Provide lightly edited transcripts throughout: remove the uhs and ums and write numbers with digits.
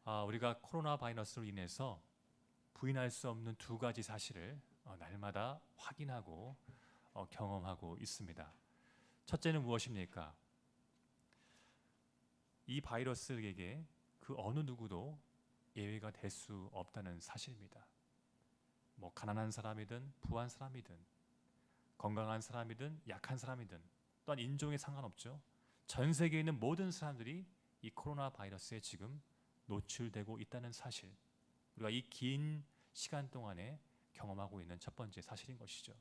우리가 코로나 바이러스로 인해서 부인할 수 없는 두 가지 사실을 날마다 확인하고 경험하고 있습니다. 첫째는 무엇입니까? 이 바이러스에게 그 어느 누구도 예외가 될 수 없다는 사실입니다. 가난한 사람이든 부한 사람이든 건강한 사람이든 약한 사람이든 또한 인종에 상관없죠. 전 세계에 있는 모든 사람들이 이 코로나 바이러스에 지금 노출되고 있다는 사실, 우리가 이 긴 시간 동안에 경험하고 있는 첫 번째 사실인 것이죠.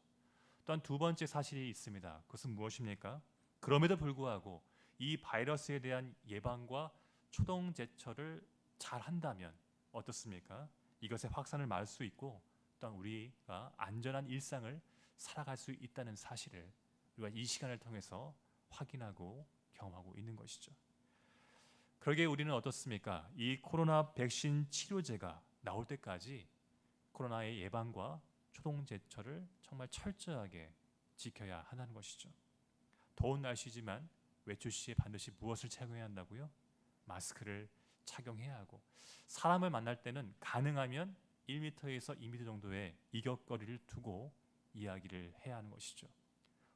또한 두 번째 사실이 있습니다. 그것은 무엇입니까? 그럼에도 불구하고 이 바이러스에 대한 예방과 초동 제처를 잘 한다면 어떻습니까? 이것의 확산을 막을 수 있고 또한 우리가 안전한 일상을 살아갈 수 있다는 사실을 우리가 이 시간을 통해서 확인하고 경험하고 있는 것이죠. 그러게 우리는 어떻습니까? 이 코로나 백신 치료제가 나올 때까지 코로나의 예방과 초동 제처를 정말 철저하게 지켜야 한다는 것이죠. 더운 날씨지만 외출 시에 반드시 무엇을 착용해야 한다고요? 마스크를 착용해야 하고, 사람을 만날 때는 가능하면 1m에서 2m 정도의 이격거리를 두고 이야기를 해야 하는 것이죠.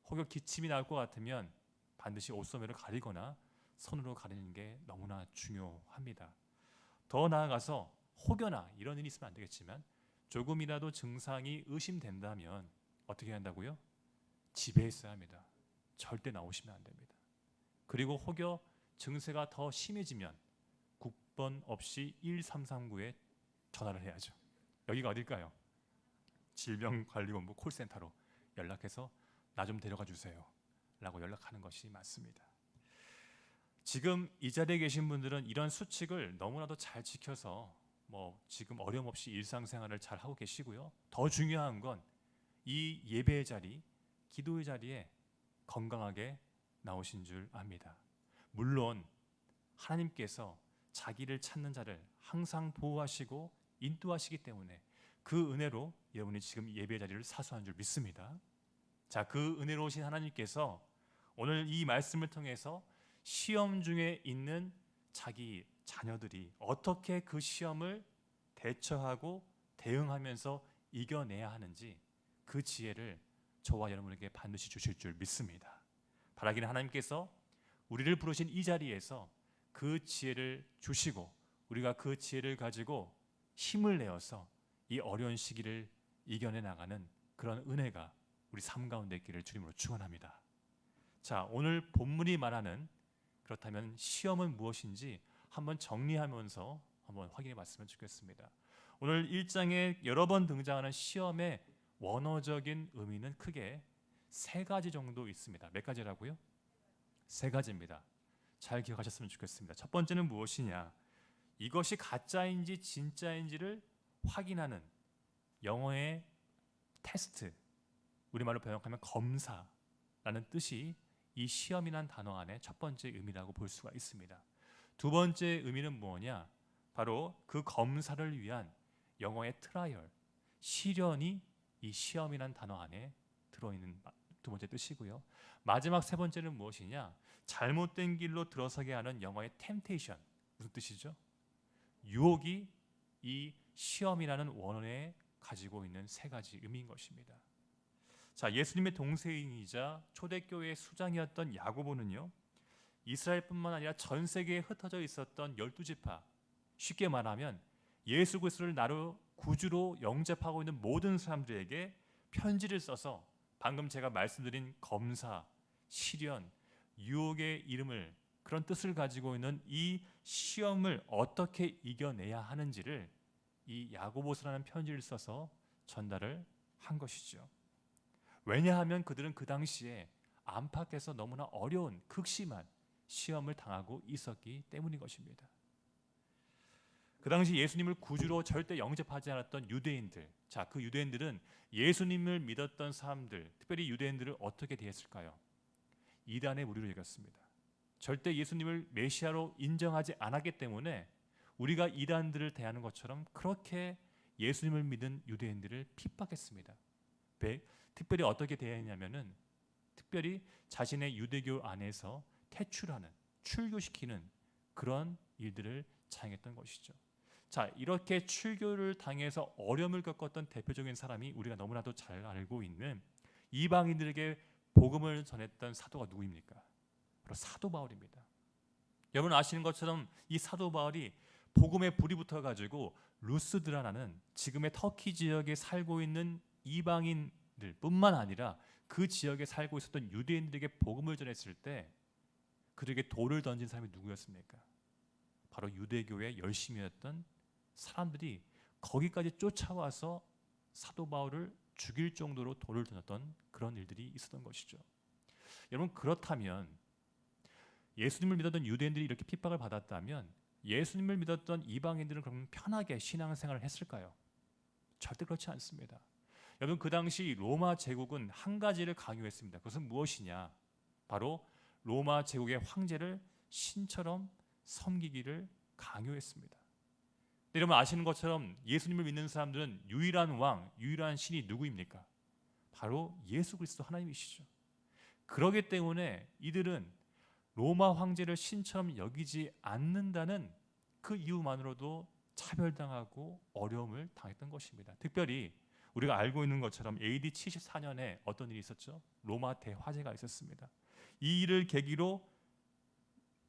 혹여 기침이 나올 것 같으면 반드시 옷소매를 가리거나 손으로 가리는 게 너무나 중요합니다. 더 나아가서 혹여나 이런 일이 있으면 안 되겠지만 조금이라도 증상이 의심된다면 어떻게 한다고요? 집에 있어야 합니다. 절대 나오시면 안 됩니다. 그리고 혹여 증세가 더 심해지면 국번 없이 1339에 전화를 해야죠. 여기가 어딜까요? 질병관리본부 콜센터로 연락해서 나 좀 데려가 주세요 라고 연락하는 것이 맞습니다. 지금 이 자리에 계신 분들은 이런 수칙을 너무나도 잘 지켜서 지금 어려움 없이 일상생활을 잘 하고 계시고요. 더 중요한 건 이 예배의 자리, 기도의 자리에 건강하게 나오신 줄 압니다. 물론 하나님께서 자기를 찾는 자를 항상 보호하시고 인도하시기 때문에 그 은혜로 여러분이 지금 예배의 자리를 사수한 줄 믿습니다. 자, 그 은혜로우신 하나님께서 오늘 이 말씀을 통해서 시험 중에 있는 자기 자녀들이 어떻게 그 시험을 대처하고 대응하면서 이겨내야 하는지 그 지혜를 저와 여러분에게 반드시 주실 줄 믿습니다. 바라기는 하나님께서 우리를 부르신 이 자리에서 그 지혜를 주시고 우리가 그 지혜를 가지고 힘을 내어서 이 어려운 시기를 이겨내 나가는 그런 은혜가 우리 삶 가운데 있기를 주님으로 축원합니다. 자, 오늘 본문이 말하는 그렇다면 시험은 무엇인지 한번 정리하면서 한번 확인해 봤으면 좋겠습니다. 오늘 1장에 여러 번 등장하는 시험의 원어적인 의미는 크게 세 가지 정도 있습니다. 몇 가지라고요? 세 가지입니다. 잘 기억하셨으면 좋겠습니다. 첫 번째는 무엇이냐? 이것이 가짜인지 진짜인지를 확인하는 영어의 테스트, 우리말로 번역하면 검사라는 뜻이 이 시험이란 단어 안에 첫 번째 의미라고 볼 수가 있습니다. 두 번째 의미는 뭐냐? 바로 그 검사를 위한 영어의 트라이얼, 시련이 이 시험이란 단어 안에 들어있는 두 번째 뜻이고요. 마지막 세 번째는 무엇이냐? 잘못된 길로 들어서게 하는 영어의 템테이션, 무슨 뜻이죠? 유혹이 이 시험이라는 원어에 가지고 있는 세 가지 의미인 것입니다. 자, 예수님의 동생이자 초대교회의 수장이었던 야고보는요, 이스라엘뿐만 아니라 전 세계에 흩어져 있었던 12지파, 쉽게 말하면 예수 그리스도를 나로 구주로 영접하고 있는 모든 사람들에게 편지를 써서 방금 제가 말씀드린 검사, 시련, 유혹의 이름을, 그런 뜻을 가지고 있는 이 시험을 어떻게 이겨내야 하는지를 이 야고보서라는 편지를 써서 전달을 한 것이죠. 왜냐하면 그들은 그 당시에 안팎에서 너무나 어려운 극심한 시험을 당하고 있었기 때문인 것입니다. 그 당시 예수님을 구주로 절대 영접하지 않았던 유대인들, 자, 그 유대인들은 예수님을 믿었던 사람들, 특별히 유대인들을 어떻게 대했을까요? 이단의 무리로 여겼습니다. 절대 예수님을 메시아로 인정하지 않았기 때문에 우리가 이단들을 대하는 것처럼 그렇게 예수님을 믿은 유대인들을 핍박했습니다. 특별히 어떻게 대했냐면은 특별히 자신의 유대교 안에서 퇴출하는, 출교시키는 그런 일들을 자행했던 것이죠. 자, 이렇게 출교를 당해서 어려움을 겪었던 대표적인 사람이 우리가 너무나도 잘 알고 있는 이방인들에게 복음을 전했던 사도가 누구입니까? 바로 사도 바울입니다. 여러분 아시는 것처럼 이 사도 바울이 복음에 불이 붙어가지고 루스드라라는 지금의 터키 지역에 살고 있는 이방인들뿐만 아니라 그 지역에 살고 있었던 유대인들에게 복음을 전했을 때 그들에게 돌을 던진 사람이 누구였습니까? 바로 유대교에 열심히 했던 사람들이 거기까지 쫓아와서 사도 바울을 죽일 정도로 돌을 던졌던 그런 일들이 있었던 것이죠. 여러분 그렇다면 예수님을 믿었던 유대인들이 이렇게 핍박을 받았다면 예수님을 믿었던 이방인들은 그럼 편하게 신앙생활을 했을까요? 절대 그렇지 않습니다. 여러분 그 당시 로마 제국은 한 가지를 강요했습니다. 그것은 무엇이냐? 바로 로마 제국의 황제를 신처럼 섬기기를 강요했습니다. 여러분 아시는 것처럼 예수님을 믿는 사람들은 유일한 왕, 유일한 신이 누구입니까? 바로 예수 그리스도 하나님이시죠. 그렇기 때문에 이들은 로마 황제를 신처럼 여기지 않는다는 그 이유만으로도 차별당하고 어려움을 당했던 것입니다. 특별히 우리가 알고 있는 것처럼 AD 74년에 어떤 일이 있었죠? 로마 대화재가 있었습니다. 이 일을 계기로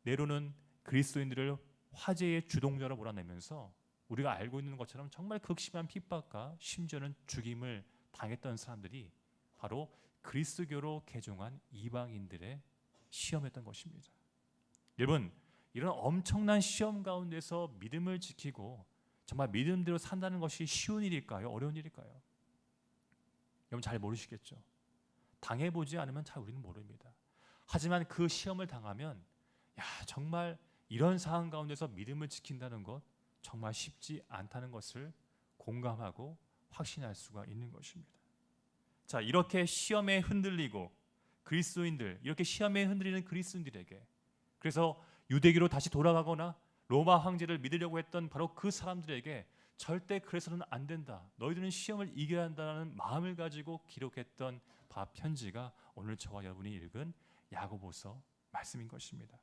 네로는 그리스도인들을 화재의 주동자로 몰아내면서 우리가 알고 있는 것처럼 정말 극심한 핍박과 심지어는 죽임을 당했던 사람들이 바로 그리스도교로 개종한 이방인들의 시험이었던 것입니다. 여러분 이런 엄청난 시험 가운데서 믿음을 지키고 정말 믿음대로 산다는 것이 쉬운 일일까요? 어려운 일일까요? 여러분 잘 모르시겠죠. 당해보지 않으면 잘 우리는 모릅니다. 하지만 그 시험을 당하면 정말 이런 상황 가운데서 믿음을 지킨다는 것 정말 쉽지 않다는 것을 공감하고 확신할 수가 있는 것입니다. 자, 이렇게 시험에 흔들리고 그리스도인들, 이렇게 시험에 흔들리는 그리스도인들에게 그래서 유대교로 다시 돌아가거나 로마 황제를 믿으려고 했던 바로 그 사람들에게 절대 그래서는 안 된다. 너희들은 시험을 이겨야 한다는 마음을 가지고 기록했던 편지가 오늘 저와 여러분이 읽은 야고보서 말씀인 것입니다.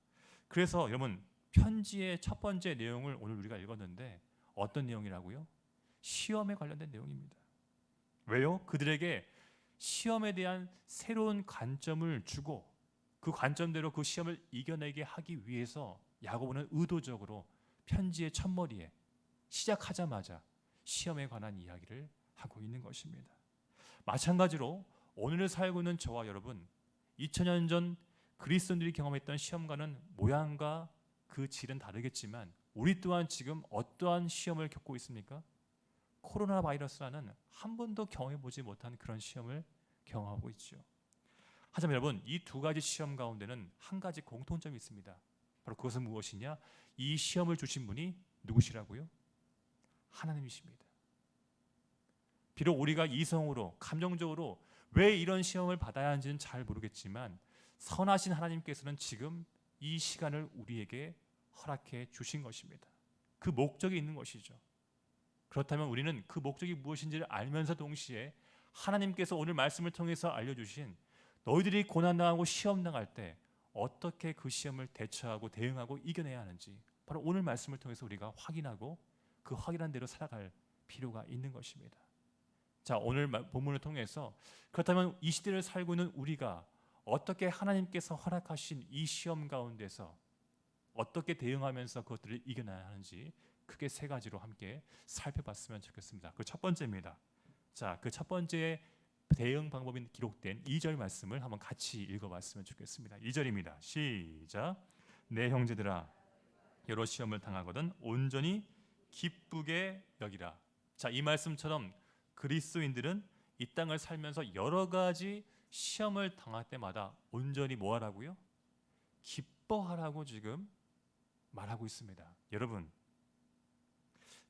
그래서 여러분 편지의 첫 번째 내용을 오늘 우리가 읽었는데 어떤 내용이라고요? 시험에 관련된 내용입니다. 왜요? 그들에게 시험에 대한 새로운 관점을 주고 그 관점대로 그 시험을 이겨내게 하기 위해서 야고보는 의도적으로 편지의 첫머리에 시작하자마자 시험에 관한 이야기를 하고 있는 것입니다. 마찬가지로 오늘을 살고 있는 저와 여러분 2000년 전 그리스도인들이 경험했던 시험과는 모양과 그 질은 다르겠지만 우리 또한 지금 어떠한 시험을 겪고 있습니까? 코로나 바이러스라는 한 번도 경험해보지 못한 그런 시험을 경험하고 있죠. 하지만 여러분 이 두 가지 시험 가운데는 한 가지 공통점이 있습니다. 바로 그것은 무엇이냐? 이 시험을 주신 분이 누구시라고요? 하나님이십니다. 비록 우리가 이성으로 감정적으로 왜 이런 시험을 받아야 하는지는 잘 모르겠지만 선하신 하나님께서는 지금 이 시간을 우리에게 허락해 주신 것입니다. 그 목적이 있는 것이죠. 그렇다면 우리는 그 목적이 무엇인지를 알면서 동시에 하나님께서 오늘 말씀을 통해서 알려주신 너희들이 고난당하고 시험당할 때 어떻게 그 시험을 대처하고 대응하고 이겨내야 하는지 바로 오늘 말씀을 통해서 우리가 확인하고 그 확인한 대로 살아갈 필요가 있는 것입니다. 자, 오늘 본문을 통해서 그렇다면 이 시대를 살고 있는 우리가 어떻게 하나님께서 허락하신 이 시험 가운데서 어떻게 대응하면서 그것들을 이겨내야 하는지 크게 세 가지로 함께 살펴봤으면 좋겠습니다. 그 첫 번째입니다. 자, 그 첫 번째 대응 방법이 기록된 2절 말씀을 한번 같이 읽어봤으면 좋겠습니다. 2절입니다. 시작. 내 형제들아 여러 시험을 당하거든 온전히 기쁘게 여기라. 자, 이 말씀처럼 그리스도인들은 이 땅을 살면서 여러 가지 시험을 당할 때마다 온전히 뭐 하라고요? 기뻐하라고 지금 말하고 있습니다. 여러분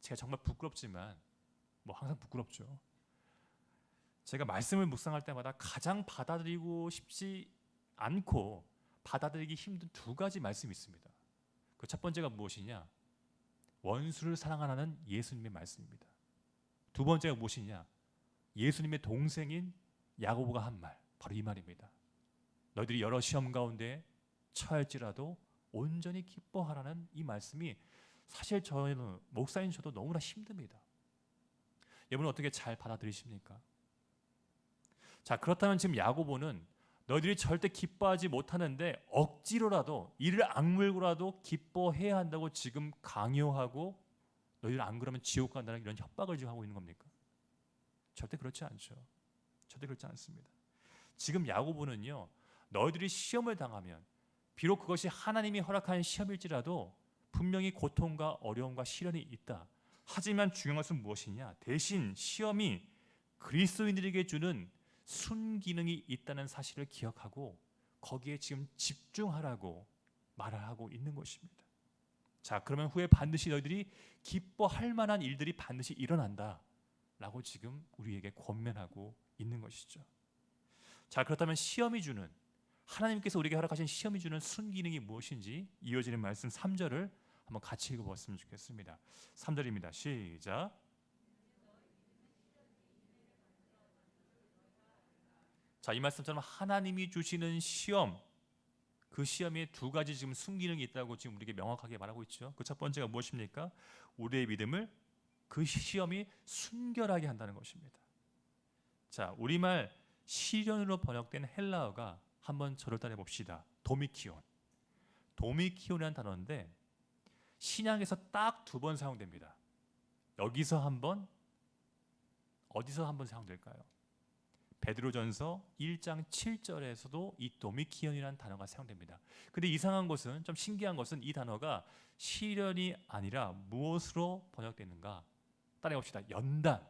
제가 정말 부끄럽지만 뭐 항상 부끄럽죠. 제가 말씀을 묵상할 때마다 가장 받아들이고 싶지 않고 받아들이기 힘든 두 가지 말씀이 있습니다. 그 첫 번째가 무엇이냐? 원수를 사랑하라는 예수님의 말씀입니다. 두 번째가 무엇이냐? 예수님의 동생인 야고보가 한 말, 바로 이 말입니다. 너희들이 여러 시험 가운데 처할지라도 온전히 기뻐하라는 이 말씀이 사실 저는 목사인 저도 너무나 힘듭니다. 여러분 어떻게 잘 받아들이십니까? 자, 그렇다면 지금 야고보는 너희들이 절대 기뻐하지 못하는데 억지로라도 이를 악물고라도 기뻐해야 한다고 지금 강요하고 너희들 안 그러면 지옥 간다는 이런 협박을 지금 하고 있는 겁니까? 절대 그렇지 않죠. 절대 그렇지 않습니다. 지금 야고보는요, 너희들이 시험을 당하면 비록 그것이 하나님이 허락한 시험일지라도 분명히 고통과 어려움과 시련이 있다. 하지만 중요한 것은 무엇이냐? 대신 시험이 그리스도인들에게 주는 순기능이 있다는 사실을 기억하고 거기에 지금 집중하라고 말을 하고 있는 것입니다. 자, 그러면 후에 반드시 너희들이 기뻐할 만한 일들이 반드시 일어난다 라고 지금 우리에게 권면하고 있는 것이죠. 자, 그렇다면 시험이 주는, 하나님께서 우리에게 허락하신 시험이 주는 순기능이 무엇인지 이어지는 말씀 3절을 한번 같이 읽어보았으면 좋겠습니다. 3절입니다. 시작. 자, 이 말씀처럼 하나님이 주시는 시험, 그 시험에 두 가지 지금 순기능이 있다고 지금 우리에게 명확하게 말하고 있죠. 그 첫 번째가 무엇입니까? 우리의 믿음을 그 시험이 순결하게 한다는 것입니다. 자, 우리말 시련으로 번역된 헬라어가 한번 저를 따라 봅시다. 도미키온. 도미키온이라는 단어인데 신약에서 딱 두 번 사용됩니다. 여기서 한 번, 어디서 한 번 사용될까요? 베드로전서 1장 7절에서도 이 도미키온이라는 단어가 사용됩니다. 근데 이상한 것은, 좀 신기한 것은 이 단어가 시련이 아니라 무엇으로 번역되는가? 따라해 봅시다. 연단.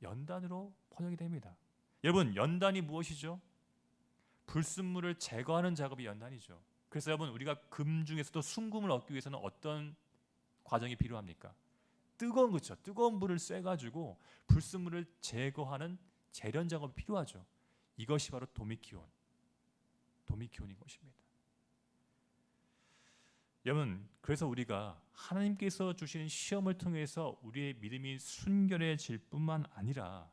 연단으로 번역이 됩니다. 여러분, 연단이 무엇이죠? 불순물을 제거하는 작업이 연단이죠. 그래서 여러분, 우리가 금 중에서도 순금을 얻기 위해서는 어떤 과정이 필요합니까? 뜨거운, 그렇죠? 뜨거운 불을 쐬가지고 불순물을 제거하는 재련 작업이 필요하죠. 이것이 바로 도미키온, 도미키온인 것입니다. 여러분, 그래서 우리가 하나님께서 주시는 시험을 통해서 우리의 믿음이 순결해질 뿐만 아니라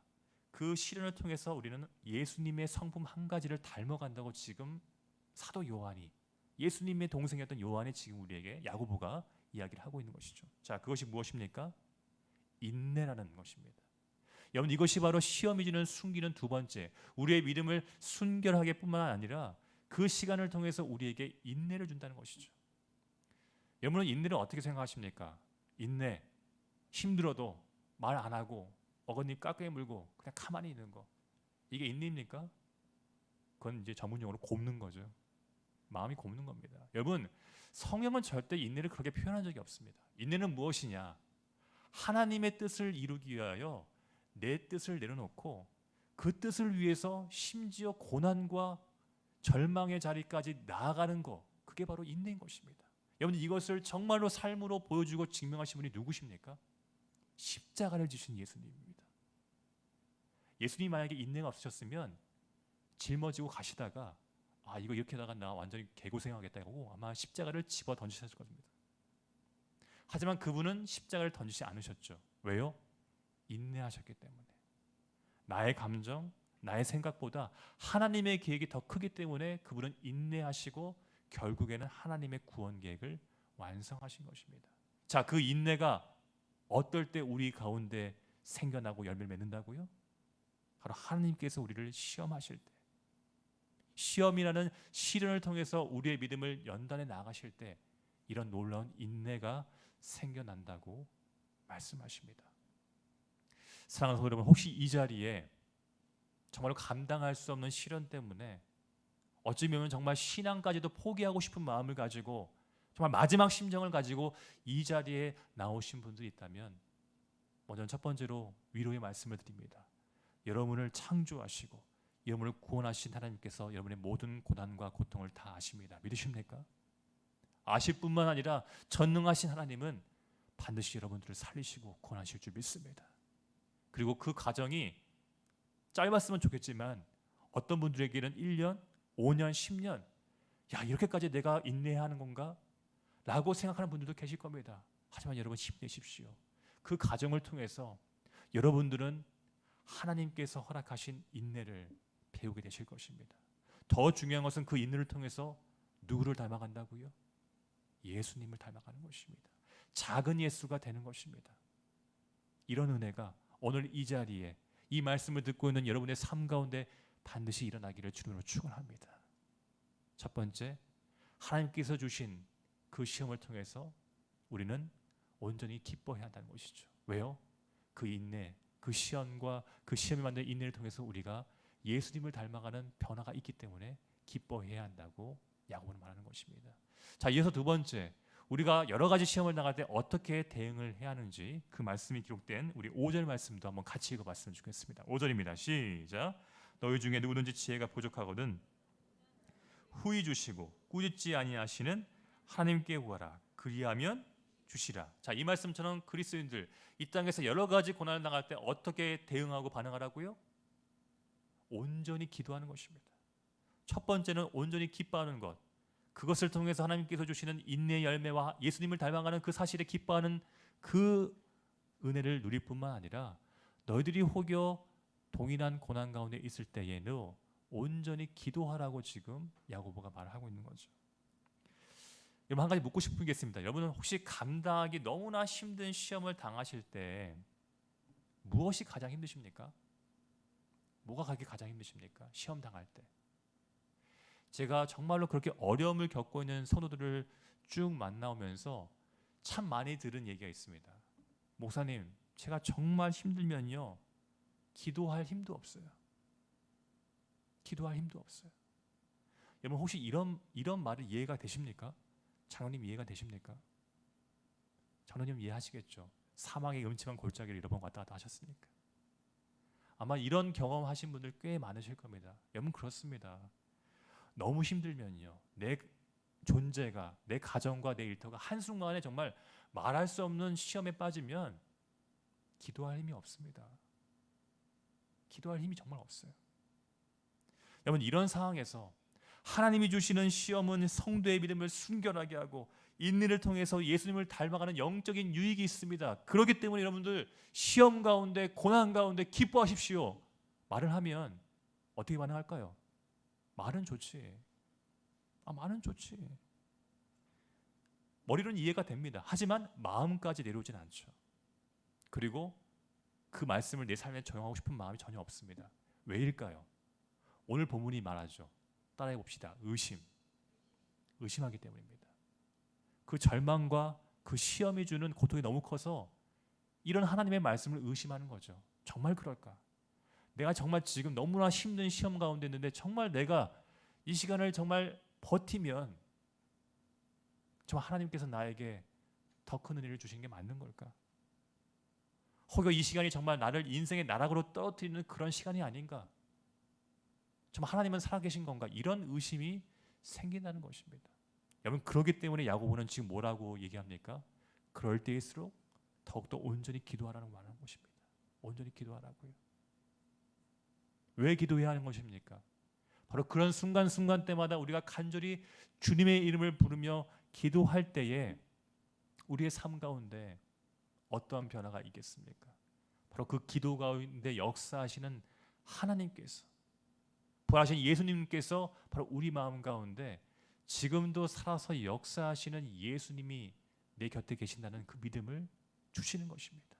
그 시련을 통해서 우리는 예수님의 성품 한 가지를 닮아간다고 지금 사도 요한이, 예수님의 동생이었던 요한이 지금 우리에게, 야고보가 이야기를 하고 있는 것이죠. 자, 그것이 무엇입니까? 인내라는 것입니다. 여러분, 이것이 바로 시험이 주는 순기는 두 번째, 우리의 믿음을 순결하게 뿐만 아니라 그 시간을 통해서 우리에게 인내를 준다는 것이죠. 여러분은 인내를 어떻게 생각하십니까? 인내, 힘들어도 말 안 하고 어긋님 깎게 물고 그냥 가만히 있는 거, 이게 인내입니까? 그건 이제 전문용어로 곱는 거죠. 마음이 곱는 겁니다. 여러분, 성경은 절대 인내를 그렇게 표현한 적이 없습니다. 인내는 무엇이냐? 하나님의 뜻을 이루기 위하여 내 뜻을 내려놓고 그 뜻을 위해서 심지어 고난과 절망의 자리까지 나아가는 것, 그게 바로 인내인 것입니다. 여러분, 이것을 정말로 삶으로 보여주고 증명하신 분이 누구십니까? 십자가를 지신 예수님입니다. 예수님이 만약에 인내가 없으셨으면 짊어지고 가시다가 이거 이렇게 하다가 나 완전히 개고생하겠다 하고 아마 십자가를 집어 던지셨을 겁니다. 하지만 그분은 십자가를 던지지 않으셨죠. 왜요? 인내하셨기 때문에. 나의 감정, 나의 생각보다 하나님의 계획이 더 크기 때문에 그분은 인내하시고 결국에는 하나님의 구원 계획을 완성하신 것입니다. 자, 그 인내가 어떨 때 우리 가운데 생겨나고 열매를 맺는다고요? 바로 하나님께서 우리를 시험하실 때, 시험이라는 시련을 통해서 우리의 믿음을 연단해 나가실 때 이런 놀라운 인내가 생겨난다고 말씀하십니다. 사랑하는 성도 여러분, 혹시 이 자리에 정말로 감당할 수 없는 시련 때문에 어쩌면 정말 신앙까지도 포기하고 싶은 마음을 가지고 정말 마지막 심정을 가지고 이 자리에 나오신 분들이 있다면 먼저 첫 번째로 위로의 말씀을 드립니다. 여러분을 창조하시고 여러분을 구원하신 하나님께서 여러분의 모든 고난과 고통을 다 아십니다. 믿으십니까? 아실 뿐만 아니라 전능하신 하나님은 반드시 여러분들을 살리시고 구원하실 줄 믿습니다. 그리고 그 과정이 짧았으면 좋겠지만 어떤 분들에게는 1년, 5년, 10년, 야, 이렇게까지 내가 인내해야 하는 건가? 라고 생각하는 분들도 계실 겁니다. 하지만 여러분, 힘내십시오. 그 과정을 통해서 여러분들은 하나님께서 허락하신 인내를 배우게 되실 것입니다. 더 중요한 것은 그 인내를 통해서 누구를 닮아간다고요? 예수님을 닮아가는 것입니다. 작은 예수가 되는 것입니다. 이런 은혜가 오늘 이 자리에 이 말씀을 듣고 있는 여러분의 삶 가운데 반드시 일어나기를 주님으로 축원합니다. 첫 번째, 하나님께서 주신 그 시험을 통해서 우리는 온전히 기뻐해야 한다는 것이죠. 왜요? 그 인내, 그 시험과 그 시험이 만든 인내를 통해서 우리가 예수님을 닮아가는 변화가 있기 때문에 기뻐해야 한다고 야고보는 말하는 것입니다. 자, 이어서 두 번째, 우리가 여러 가지 시험을 당할 때 어떻게 대응을 해야 하는지 그 말씀이 기록된 우리 5절 말씀도 한번 같이 읽어봤으면 좋겠습니다. 5절입니다. 시작. 너희 중에 누구든지 지혜가 부족하거든 후히 주시고 꾸짖지 아니하시는 하나님께 구하라. 그리하면 주시라. 자, 이 말씀처럼 그리스도인들 이 땅에서 여러 가지 고난을 당할 때 어떻게 대응하고 반응하라고요? 온전히 기도하는 것입니다. 첫 번째는 온전히 기뻐하는 것. 그것을 통해서 하나님께서 주시는 인내의 열매와 예수님을 닮아가는 그 사실에 기뻐하는 그 은혜를 누릴 뿐만 아니라 너희들이 혹여 동일한 고난 가운데 있을 때에도 온전히 기도하라고 지금 야고보가 말하고 있는 거죠. 여러분, 한 가지 묻고 싶은 게 있습니다. 여러분은 혹시 감당하기 너무나 힘든 시험을 당하실 때 무엇이 가장 힘드십니까? 뭐가 가장 힘드십니까? 시험 당할 때. 제가 정말로 그렇게 어려움을 겪고 있는 성도들을 쭉 만나오면서 참 많이 들은 얘기가 있습니다. 목사님, 제가 정말 힘들면요 기도할 힘도 없어요. 기도할 힘도 없어요. 여러분, 혹시 이런 말을 이해가 되십니까? 장로님 이해가 되십니까? 장로님 이해하시겠죠? 사망의 음침한 골짜기를 여러 번 왔다 갔다 하셨으니까. 아마 이런 경험하신 분들 꽤 많으실 겁니다. 여러분, 그렇습니다. 너무 힘들면요 내 존재가, 내 가정과 내 일터가 한순간에 정말 말할 수 없는 시험에 빠지면 기도할 힘이 없습니다. 기도할 힘이 정말 없어요. 여러분, 이런 상황에서 하나님이 주시는 시험은 성도의 믿음을 순결하게 하고 인내를 통해서 예수님을 닮아가는 영적인 유익이 있습니다. 그렇기 때문에 여러분들 시험 가운데, 고난 가운데 기뻐하십시오. 말을 하면 어떻게 반응할까요? 말은 좋지. 말은 좋지. 머리로는 이해가 됩니다. 하지만 마음까지 내려오진 않죠. 그리고 그 말씀을 내 삶에 적용하고 싶은 마음이 전혀 없습니다. 왜일까요? 오늘 본문이 말하죠. 따라해 봅시다. 의심하기 때문입니다. 그 절망과 그 시험이 주는 고통이 너무 커서 이런 하나님의 말씀을 의심하는 거죠. 정말 그럴까? 내가 정말 지금 너무나 힘든 시험 가운데 있는데 정말 내가 이 시간을 정말 버티면 정말 하나님께서 나에게 더 큰 은혜를 주시는 게 맞는 걸까? 혹여 이 시간이 정말 나를 인생의 나락으로 떨어뜨리는 그런 시간이 아닌가? 정말 하나님은 살아계신 건가? 이런 의심이 생긴다는 것입니다. 여러분, 그렇기 때문에 야고보는 지금 뭐라고 얘기합니까? 그럴 때일수록 더욱더 온전히 기도하라는 말하는 것입니다. 온전히 기도하라고요. 왜 기도해야 하는 것입니까? 바로 그런 순간순간 때마다 우리가 간절히 주님의 이름을 부르며 기도할 때에 우리의 삶 가운데 어떠한 변화가 있겠습니까? 바로 그 기도 가운데 역사하시는 하나님께서, 부활하신 예수님께서 바로 우리 마음 가운데 지금도 살아서 역사하시는 예수님이 내 곁에 계신다는 그 믿음을 주시는 것입니다.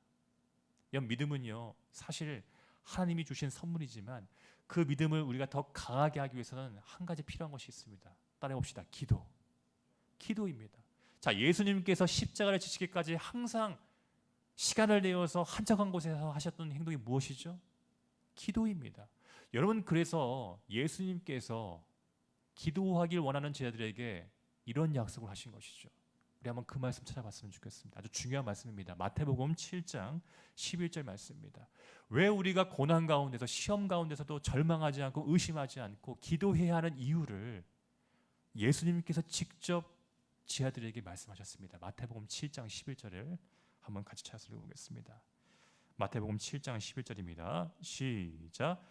이 믿음은요 사실 하나님이 주신 선물이지만 그 믿음을 우리가 더 강하게 하기 위해서는 한 가지 필요한 것이 있습니다. 따라해 봅시다. 기도입니다. 자, 예수님께서 십자가를 지시기까지 항상 시간을 내어서 한적한 곳에서 하셨던 행동이 무엇이죠? 기도입니다. 여러분, 그래서 예수님께서 기도하길 원하는 제자들에게 이런 약속을 하신 것이죠. 우리 한번 그 말씀 찾아봤으면 좋겠습니다. 아주 중요한 말씀입니다. 마태복음 7장 11절 말씀입니다. 왜 우리가 고난 가운데서, 시험 가운데서도 절망하지 않고 의심하지 않고 기도해야 하는 이유를 예수님께서 직접 제자들에게 말씀하셨습니다. 마태복음 7장 11절을 한번 같이 찾아서 읽어보겠습니다. 마태복음 7장 11절입니다. 시작.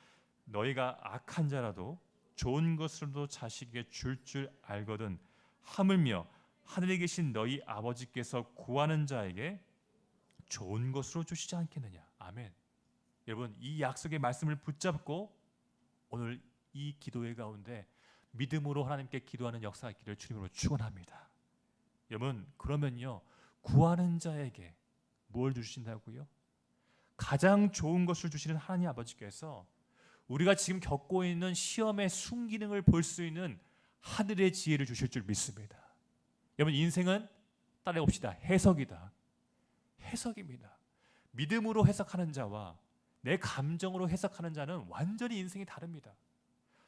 너희가 악한 자라도 좋은 것으로도 자식에게 줄 알거든 하물며 하늘에 계신 너희 아버지께서 구하는 자에게 좋은 것으로 주시지 않겠느냐. 아멘. 여러분, 이 약속의 말씀을 붙잡고 오늘 이 기도회 가운데 믿음으로 하나님께 기도하는 역사가 있기를 주님으로 축원합니다. 여러분, 그러면요 구하는 자에게 뭘 주신다고요? 가장 좋은 것을 주시는 하나님 아버지께서 우리가 지금 겪고 있는 시험의 순기능을 볼 수 있는 하늘의 지혜를 주실 줄 믿습니다. 여러분, 인생은 따라해봅시다. 해석이다. 해석입니다. 믿음으로 해석하는 자와 내 감정으로 해석하는 자는 완전히 인생이 다릅니다.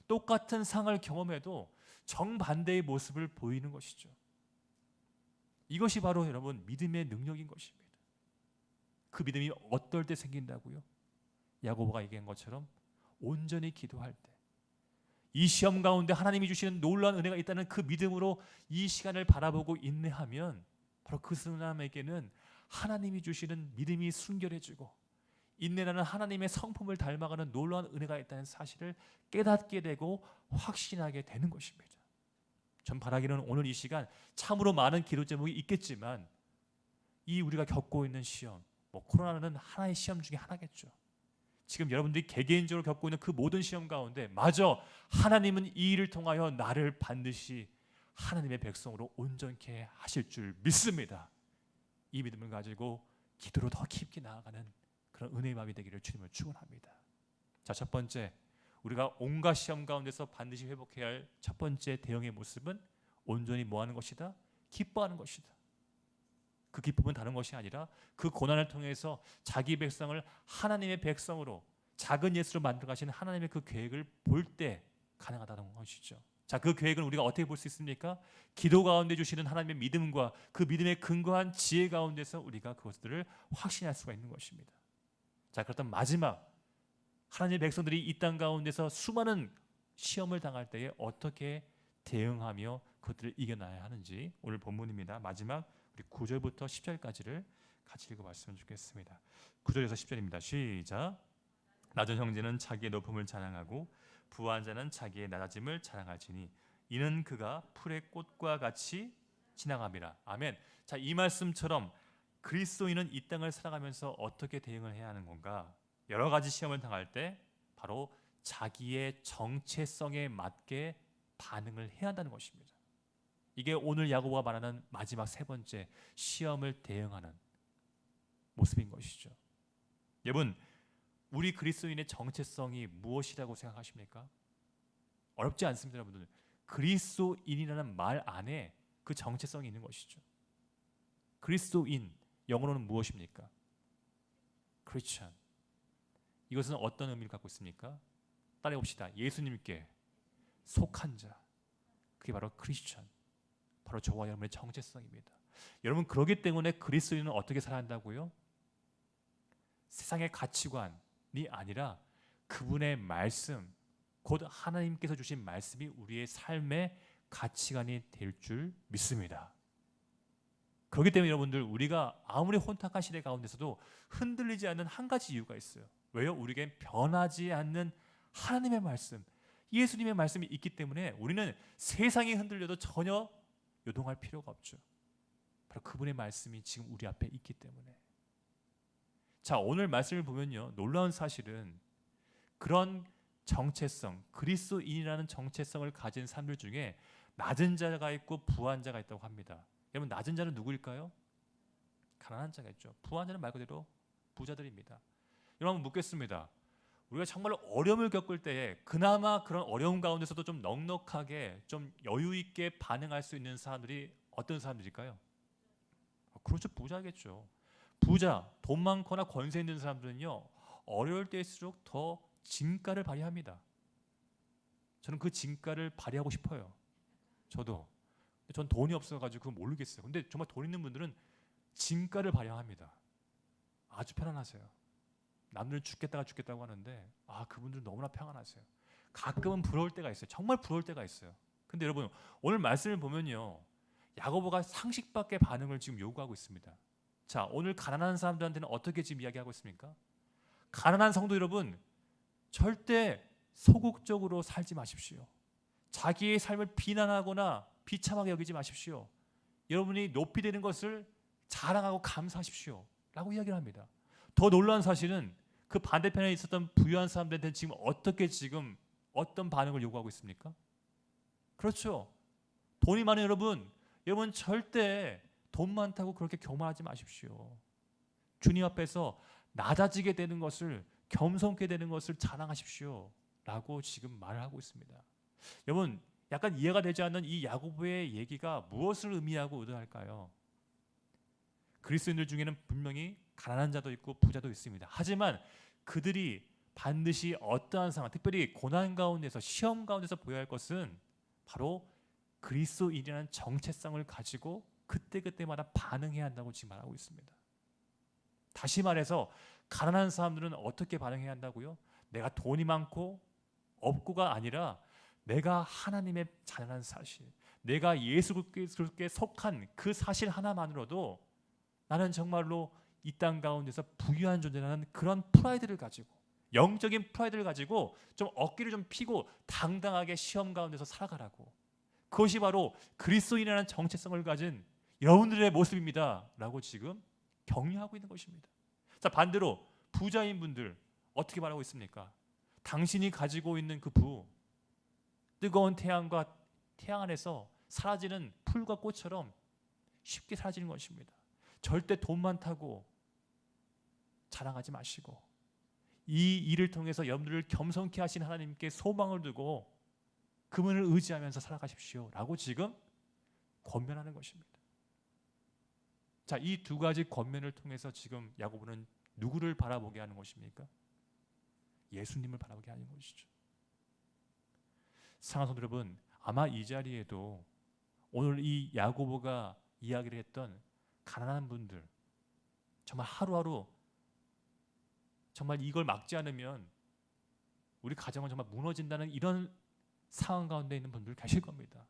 똑같은 상을 경험해도 정반대의 모습을 보이는 것이죠. 이것이 바로 여러분 믿음의 능력인 것입니다. 그 믿음이 어떨 때 생긴다고요? 야고보가 얘기한 것처럼 온전히 기도할 때, 이 시험 가운데 하나님이 주시는 놀라운 은혜가 있다는 그 믿음으로 이 시간을 바라보고 인내하면 바로 그 사람에게는 하나님이 주시는 믿음이 순결해지고 인내라는 하나님의 성품을 닮아가는 놀라운 은혜가 있다는 사실을 깨닫게 되고 확신하게 되는 것입니다. 전 바라기는 오늘 이 시간 참으로 많은 기도 제목이 있겠지만 이 우리가 겪고 있는 시험, 코로나는 하나의 시험 중에 하나겠죠. 지금 여러분들이 개개인적으로 겪고 있는 그 모든 시험 가운데 마저 하나님은 이 일을 통하여 나를 반드시 하나님의 백성으로 온전케 하실 줄 믿습니다. 이 믿음을 가지고 기도로 더 깊게 나아가는 그런 은혜의 마음이 되기를 주님을 축원합니다. 자, 첫 번째, 우리가 온갖 시험 가운데서 반드시 회복해야 할 첫 번째 대응의 모습은 온전히 뭐하는 것이다? 기뻐하는 것이다. 그 기쁨은 다른 것이 아니라 그 고난을 통해서 자기 백성을 하나님의 백성으로 작은 예수로 만들어 가시는 하나님의 그 계획을 볼 때 가능하다는 것이죠. 자, 그 계획을 우리가 어떻게 볼 수 있습니까? 기도 가운데 주시는 하나님의 믿음과 그 믿음에 근거한 지혜 가운데서 우리가 그것들을 확신할 수가 있는 것입니다. 자, 그렇다면 마지막, 하나님의 백성들이 이 땅 가운데서 수많은 시험을 당할 때에 어떻게 대응하며 그것들을 이겨나야 하는지 오늘 본문입니다. 마지막 우리 9절부터 10절까지를 같이 읽어봤으면 좋겠습니다. 9절에서 10절입니다. 시작. 낮은 형제는 자기의 높음을 자랑하고 부한 자는 자기의 낮아짐을 자랑할지니 이는 그가 풀의 꽃과 같이 지나감이라. 아멘. 자, 이 말씀처럼 그리스도인은 이 땅을 살아가면서 어떻게 대응을 해야 하는 건가? 여러 가지 시험을 당할 때 바로 자기의 정체성에 맞게 반응을 해야 한다는 것입니다. 이게 오늘 야고보가 말하는 마지막 세 번째 시험을 대응하는 모습인 것이죠. 여러분, 우리 그리스도인의 정체성이 무엇이라고 생각하십니까? 어렵지 않습니다, 여러분들. 그리스도인이라는 말 안에 그 정체성이 있는 것이죠. 그리스도인, 영어로는 무엇입니까? 크리스천. 이것은 어떤 의미를 갖고 있습니까? 따라해봅시다. 예수님께 속한 자. 그게 바로 크리스천. 바로 저와 여러분의 정체성입니다. 여러분, 그렇기 때문에 그리스도인은 어떻게 살아야 한다고요? 세상의 가치관이 아니라 그분의 말씀, 곧 하나님께서 주신 말씀이 우리의 삶의 가치관이 될 줄 믿습니다. 그렇기 때문에 여러분들, 우리가 아무리 혼탁한 시대 가운데서도 흔들리지 않는 한 가지 이유가 있어요. 왜요? 우리에겐 변하지 않는 하나님의 말씀, 예수님의 말씀이 있기 때문에 우리는 세상이 흔들려도 전혀 요동할 필요가 없죠. 바로 그분의 말씀이 지금 우리 앞에 있기 때문에. 자, 오늘 말씀을 보면요, 놀라운 사실은 그런 정체성, 그리스도인이라는 정체성을 가진 사람들 중에 낮은 자가 있고 부한 자가 있다고 합니다. 여러분, 낮은 자는 누구일까요? 가난한 자겠죠. 부한 자는 말 그대로 부자들입니다. 여러분, 묻겠습니다. 우리가 정말 어려움을 겪을 때에 그나마 그런 어려움 가운데서도 좀 넉넉하게, 좀 여유 있게 반응할 수 있는 사람들이 어떤 사람들일까요? 그렇죠, 부자겠죠. 부자, 돈 많거나 권세 있는 사람들은요, 어려울 때일수록 더 진가를 발휘합니다. 저는 그 진가를 발휘하고 싶어요. 저도. 근데 전 돈이 없어가지고 그거 모르겠어요. 근데 정말 돈 있는 분들은 진가를 발휘합니다. 아주 편안하세요. 남들은 죽겠다고 하는데 그분들은 너무나 평안하세요. 가끔은 부러울 때가 있어요. 정말 부러울 때가 있어요. 근데 여러분, 오늘 말씀을 보면요, 야고보가 상식밖의 반응을 지금 요구하고 있습니다. 자, 오늘 가난한 사람들한테는 어떻게 지금 이야기하고 있습니까? 가난한 성도 여러분, 절대 소극적으로 살지 마십시오. 자기의 삶을 비난하거나 비참하게 여기지 마십시오. 여러분이 높이 되는 것을 자랑하고 감사하십시오 라고 이야기를 합니다. 더 놀라운 사실은 그 반대편에 있었던 부유한 사람들한테는 지금 어떤 반응을 요구하고 있습니까? 그렇죠. 돈이 많은 여러분 절대 돈 많다고 그렇게 교만하지 마십시오. 주님 앞에서 낮아지게 되는 것을, 겸손케 되는 것을 자랑하십시오 라고 지금 말을 하고 있습니다. 여러분, 약간 이해가 되지 않는 이 야고보의 얘기가 무엇을 의미하고 의도할까요? 그리스도인들 중에는 분명히 가난한 자도 있고 부자도 있습니다. 하지만 그들이 반드시 어떠한 상황, 특별히 고난 가운데서, 시험 가운데서 보여야 할 것은 바로 그리스도인이라는 정체성을 가지고 그때그때마다 반응해야 한다고 지금 말하고 있습니다. 다시 말해서 가난한 사람들은 어떻게 반응해야 한다고요? 내가 돈이 많고 없고가 아니라 내가 하나님의 자녀라는 사실, 내가 예수 그리스도께 속한 그 사실 하나만으로도 나는 정말로 이 땅 가운데서 부유한 존재라는 그런 프라이드를 가지고, 영적인 프라이드를 가지고 좀 어깨를 좀 펴고 당당하게 시험 가운데서 살아가라고. 그것이 바로 그리스도인이라는 정체성을 가진 여러분들의 모습입니다 라고 지금 격려하고 있는 것입니다. 자, 반대로 부자인 분들 어떻게 말하고 있습니까? 당신이 가지고 있는 그 부, 뜨거운 태양과 태양 안에서 사라지는 풀과 꽃처럼 쉽게 사라지는 것입니다. 절대 돈 많다고 자랑하지 마시고 이 일을 통해서 여러분들을 겸손케 하신 하나님께 소망을 두고 그분을 의지하면서 살아가십시오 라고 지금 권면하는 것입니다. 자, 이 두 가지 권면을 통해서 지금 야고보는 누구를 바라보게 하는 것입니까? 예수님을 바라보게 하는 것이죠. 사랑하는 성도 여러분, 아마 이 자리에도 오늘 이 야고보가 이야기를 했던 가난한 분들, 정말 하루하루 정말 이걸 막지 않으면 우리 가정은 정말 무너진다는 이런 상황 가운데 있는 분들 계실 겁니다.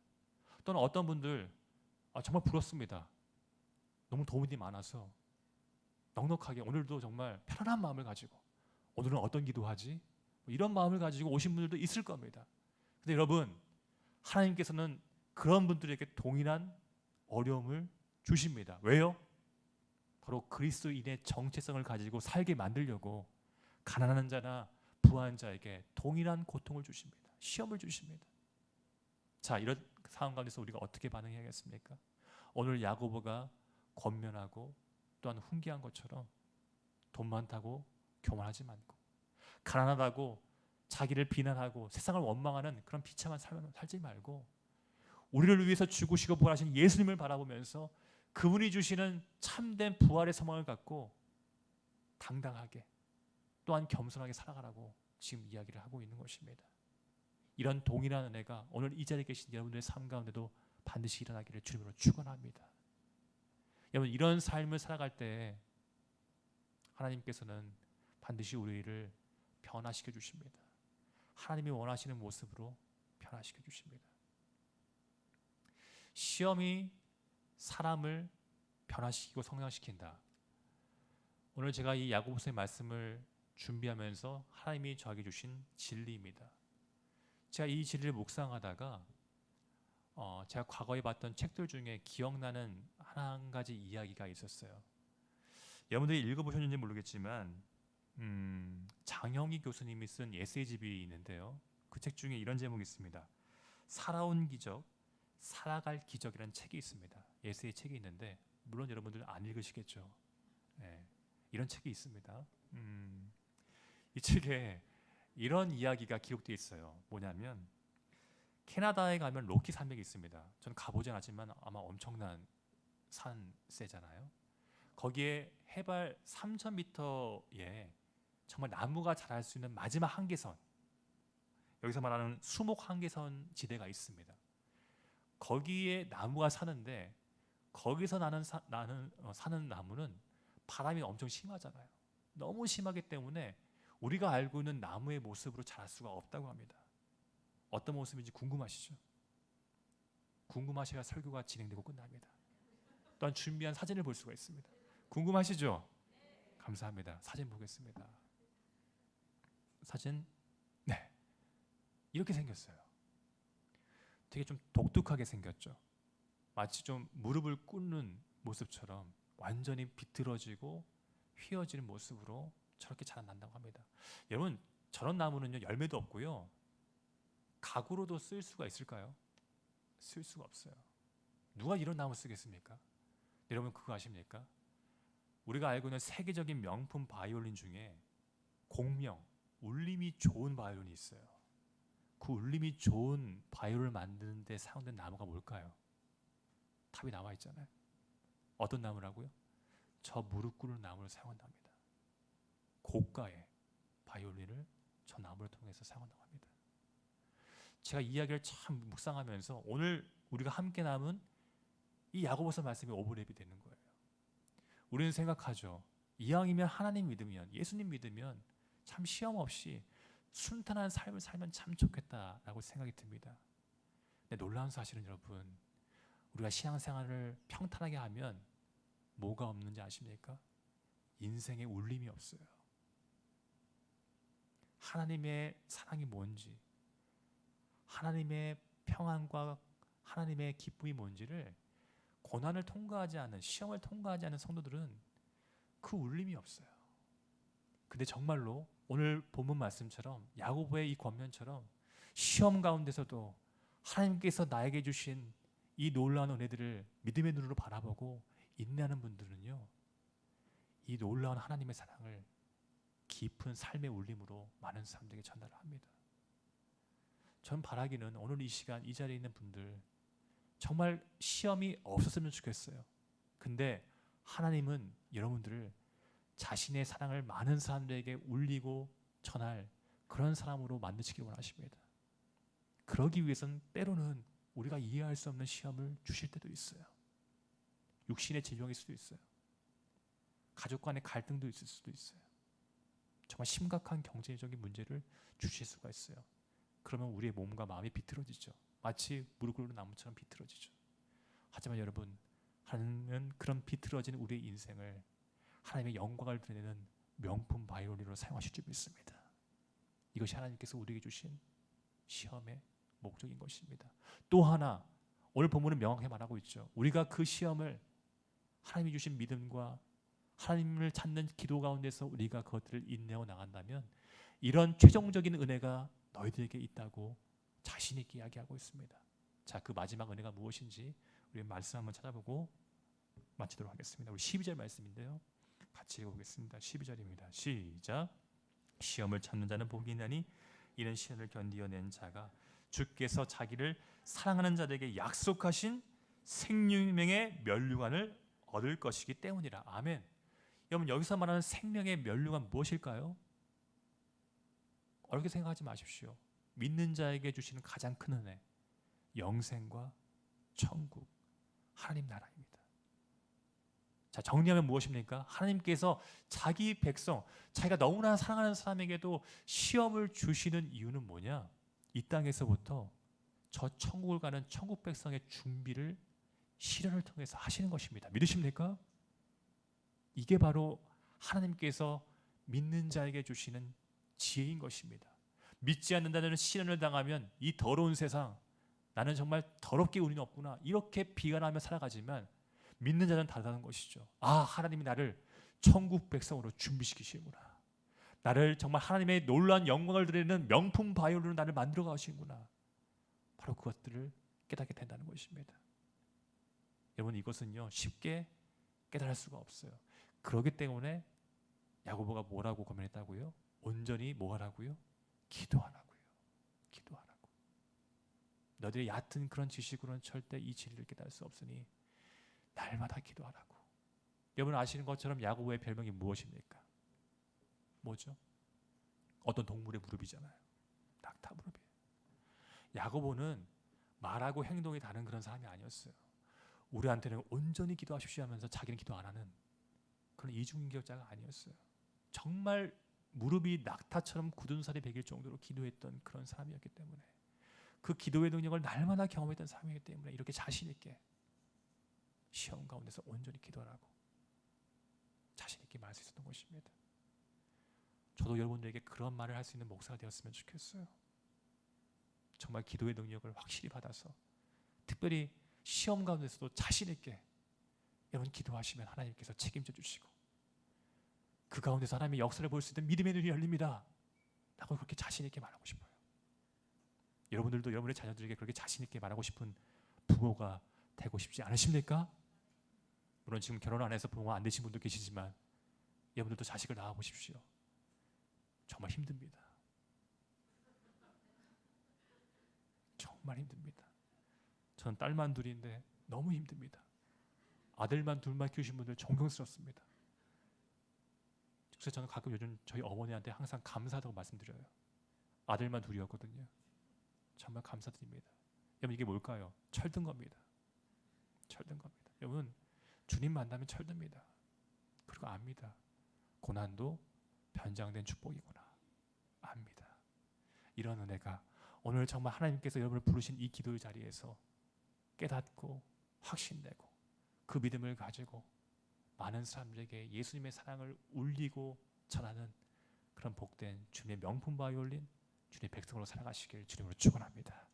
또는 어떤 분들 정말 부럽습니다. 너무 도움이 많아서 넉넉하게 오늘도 정말 편안한 마음을 가지고 오늘은 어떤 기도하지? 이런 마음을 가지고 오신 분들도 있을 겁니다. 근데 여러분, 하나님께서는 그런 분들에게 동일한 어려움을 주십니다. 왜요? 바로 그리스도인의 정체성을 가지고 살게 만들려고 가난한 자나 부한 자에게 동일한 고통을 주십니다. 시험을 주십니다. 자, 이런 상황 가운데서 우리가 어떻게 반응해야겠습니까? 오늘 야고보가 권면하고 또한 훈계한 것처럼 돈 많다고 교만하지 말고, 가난하다고 자기를 비난하고 세상을 원망하는 그런 비참한 삶을 살지 말고 우리를 위해서 죽으시고 부활하신 예수님을 바라보면서 그분이 주시는 참된 부활의 소망을 갖고 당당하게 또한 겸손하게 살아가라고 지금 이야기를 하고 있는 것입니다. 이런 동일한 은혜가 오늘 이 자리에 계신 여러분들의 삶 가운데도 반드시 일어나기를 주님으로 축원합니다. 여러분, 이런 삶을 살아갈 때 하나님께서는 반드시 우리를 변화시켜 주십니다. 하나님이 원하시는 모습으로 변화시켜 주십니다. 시험이 사람을 변화시키고 성장시킨다. 오늘 제가 이 야고보서의 말씀을 준비하면서 하나님이 저에게 주신 진리입니다. 제가 이 진리를 묵상하다가 제가 과거에 봤던 책들 중에 기억나는 한 가지 이야기가 있었어요. 여러분들이 읽어보셨는지 모르겠지만 장영희 교수님이 쓴 에세이집이 있는데요. 그 책 중에 이런 제목이 있습니다. 살아온 기적, 살아갈 기적이라는 책이 있습니다. 에세이 책이 있는데 물론 여러분들 안 읽으시겠죠. 네, 이런 책이 있습니다. 이 책에 이런 이야기가 기록되어 있어요. 뭐냐면 캐나다에 가면 로키 산맥이 있습니다. 저는 가보진 않았지만 아마 엄청난 산세잖아요. 거기에 해발 3,000m에 정말 나무가 자랄 수 있는 마지막 한계선, 여기서 말하는 수목 한계선 지대가 있습니다. 거기에 나무가 사는데 거기서 사는 나무는 바람이 엄청 심하잖아요. 너무 심하기 때문에 우리가 알고 있는 나무의 모습으로 자랄 수가 없다고 합니다. 어떤 모습인지 궁금하시죠? 궁금하셔야 설교가 진행되고 끝납니다. 또한 준비한 사진을 볼 수가 있습니다. 궁금하시죠? 감사합니다. 사진 보겠습니다. 사진, 네, 이렇게 생겼어요. 되게 좀 독특하게 생겼죠. 마치 좀 무릎을 꿇는 모습처럼 완전히 비틀어지고 휘어지는 모습으로 저렇게 자라난다고 합니다. 여러분, 저런 나무는요, 열매도 없고요, 가구로도 쓸 수가 있을까요? 쓸 수가 없어요. 누가 이런 나무 쓰겠습니까? 여러분 그거 아십니까? 우리가 알고 있는 세계적인 명품 바이올린 중에 공명, 울림이 좋은 바이올린이 있어요. 그 울림이 좋은 바이올린을 만드는 데 사용된 나무가 뭘까요? 답이 나와 있잖아요. 어떤 나무라고요? 저 무릎 꿇는 나무를 사용한답니다. 고가의 바이올린을 저 나무를 통해서 사용한다고 합니다. 제가 이 이야기를 참 묵상하면서 오늘 우리가 함께 남은 이 야고보서 말씀이 오버랩이 되는 거예요. 우리는 생각하죠. 이왕이면 하나님 믿으면, 예수님 믿으면 참 시험 없이 순탄한 삶을 살면 참 좋겠다라고 생각이 듭니다. 근데 놀라운 사실은 여러분, 우리가 신앙생활을 평탄하게 하면 뭐가 없는지 아십니까? 인생에 울림이 없어요. 하나님의 사랑이 뭔지, 하나님의 평안과 하나님의 기쁨이 뭔지를 고난을 통과하지 않은, 시험을 통과하지 않은 성도들은 그 울림이 없어요. 근데 정말로 오늘 본문 말씀처럼 야고보의 이 권면처럼 시험 가운데서도 하나님께서 나에게 주신 이 놀라운 은혜들을 믿음의 눈으로 바라보고 인내하는 분들은요, 이 놀라운 하나님의 사랑을 깊은 삶의 울림으로 많은 사람들에게 전달을 합니다. 전 바라기는 오늘 이 시간 이 자리에 있는 분들 정말 시험이 없었으면 좋겠어요. 근데 하나님은 여러분들을 자신의 사랑을 많은 사람들에게 울리고 전할 그런 사람으로 만드시길 원하십니다. 그러기 위해서는 때로는 우리가 이해할 수 없는 시험을 주실 때도 있어요. 육신의 질병일 수도 있어요. 가족 간의 갈등도 있을 수도 있어요. 정말 심각한 경제적인 문제를 주실 수가 있어요. 그러면 우리의 몸과 마음이 비틀어지죠. 마치 무릎 꿇는 나무처럼 비틀어지죠. 하지만 여러분, 하나님은 그런 비틀어진 우리의 인생을 하나님의 영광을 드러내는 명품 바이올린으로 사용하실 줄 믿습니다. 이것이 하나님께서 우리에게 주신 시험의 목적인 것입니다. 또 하나, 오늘 본문은 명확히 말하고 있죠. 우리가 그 시험을 하나님이 주신 믿음과 하나님을 찾는 기도 가운데서 우리가 그것들을 인내하고 나간다면 이런 최종적인 은혜가 너희들에게 있다고 자신 있게 이야기하고 있습니다. 자, 그 마지막 은혜가 무엇인지 우리 말씀 한번 찾아보고 마치도록 하겠습니다. 우리 12절 말씀인데요. 같이 읽어보겠습니다. 12절입니다. 시작. 시험을 참는 자는 복이 있나니 이는 시험을 견디어낸 자가 주께서 자기를 사랑하는 자들에게 약속하신 생명의 면류관을 얻을 것이기 때문이라. 아멘. 여러분, 여기서 말하는 생명의 면류관 무엇일까요? 어렵게 생각하지 마십시오. 믿는 자에게 주시는 가장 큰 은혜, 영생과 천국, 하나님 나라입니다. 자, 정리하면 무엇입니까? 하나님께서 자기 백성, 자기가 너무나 사랑하는 사람에게도 시험을 주시는 이유는 뭐냐? 이 땅에서부터 저 천국을 가는 천국 백성의 준비를 시련을 통해서 하시는 것입니다. 믿으십니까? 이게 바로 하나님께서 믿는 자에게 주시는 지혜인 것입니다. 믿지 않는다는 시련을 당하면 이 더러운 세상, 나는 정말 더럽게 운이 없구나, 이렇게 비관하며 살아가지만 믿는 자는 다르다는 것이죠. 아, 하나님이 나를 천국 백성으로 준비시키시는구나. 나를 정말 하나님의 놀라운 영광을 드리는 명품 바이올린으로 나를 만들어 가시는구나. 바로 그것들을 깨닫게 된다는 것입니다. 여러분, 이것은요 쉽게 깨달을 수가 없어요. 그렇기 때문에 야고보가 뭐라고 고민했다고요? 온전히 뭐 하라고요? 기도하라고요. 기도하라고. 너희들의 얕은 그런 지식으로는 절대 이 진리를 깨달을 수 없으니 날마다 기도하라고. 여러분 아시는 것처럼 야고보의 별명이 무엇입니까? 뭐죠? 어떤 동물의 무릎이잖아요. 낙타 무릎이에요. 야고보는 말하고 행동이 다른 그런 사람이 아니었어요. 우리한테는 온전히 기도하십시오 하면서 자기는 기도 안 하는 그런 이중인격자가 아니었어요. 정말 무릎이 낙타처럼 굳은 살이 배길 정도로 기도했던 그런 사람이었기 때문에, 그 기도의 능력을 날마다 경험했던 사람이기 때문에 이렇게 자신 있게 시험 가운데서 온전히 기도하라고 자신 있게 말할 수 있었던 것입니다. 저도 여러분들에게 그런 말을 할 수 있는 목사가 되었으면 좋겠어요. 정말 기도의 능력을 확실히 받아서 특별히 시험 가운데서도 자신 있게 여러분 기도하시면 하나님께서 책임져 주시고 그 가운데서 하나님의 역사를 볼 수 있는 믿음의 눈이 열립니다 라고 그렇게 자신 있게 말하고 싶어요. 여러분들도 여러분의 자녀들에게 그렇게 자신 있게 말하고 싶은 부모가 되고 싶지 않으십니까? 물론 지금 결혼 안 해서 부모가 안 되신 분도 계시지만 여러분들도 자식을 낳아 보십시오. 정말 힘듭니다. 정말 힘듭니다. 저는 딸만 둘인데 너무 힘듭니다. 아들만 둘만 키우신 분들 존경스럽습니다. 그래서 저는 가끔 요즘 저희 어머니한테 항상 감사하다고 말씀드려요. 아들만 둘이었거든요. 정말 감사드립니다. 여러분 이게 뭘까요? 철든 겁니다. 철든 겁니다. 여러분 주님 만나면 철듭니다. 그리고 압니다. 고난도 변장된 축복이구나. 압니다. 이런 은혜가 오늘 정말 하나님께서 여러분을 부르신 이 기도의 자리에서 깨닫고 확신되고 그 믿음을 가지고 많은 사람들에게 예수님의 사랑을 울리고 전하는 그런 복된 주님의 명품 바이올린, 주님의 백성으로 살아가시길 주님으로 축원합니다.